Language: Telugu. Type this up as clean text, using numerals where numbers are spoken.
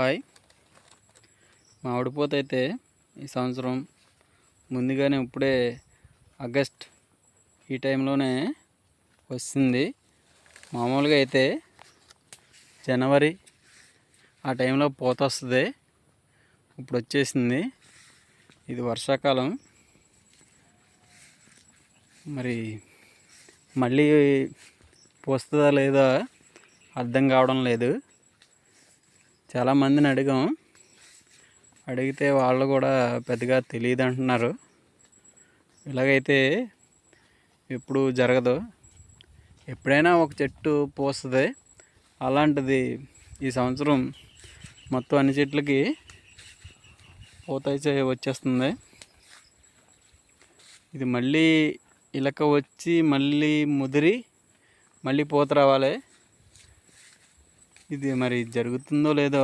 హాయ్. మామిడి పూత అయితే ఈ సంవత్సరం ముందుగానే ఇప్పుడే ఆగస్ట్ ఈ టైంలోనే వస్తుంది. మామూలుగా అయితే జనవరి ఆ టైంలో పూత వస్తుంది. ఇప్పుడు వచ్చేసింది. ఇది వర్షాకాలం. మరి మళ్ళీ పూస్తుందా లేదా అర్థం కావడం లేదు. చాలామందిని అడిగితే వాళ్ళు కూడా పెద్దగా తెలియదు అంటున్నారు. ఇలాగైతే ఎప్పుడు జరగదు. ఎప్పుడైనా ఒక చెట్టు పూస్తుంది. అలాంటిది ఈ సంవత్సరం మొత్తం అన్ని చెట్లకి పూత అయితే వచ్చేస్తుంది. ఇది మళ్ళీ ఇలక వచ్చి మళ్ళీ ముదిరి మళ్ళీ పూత రావాలి. ఇది మరి జరుగుతుందో లేదో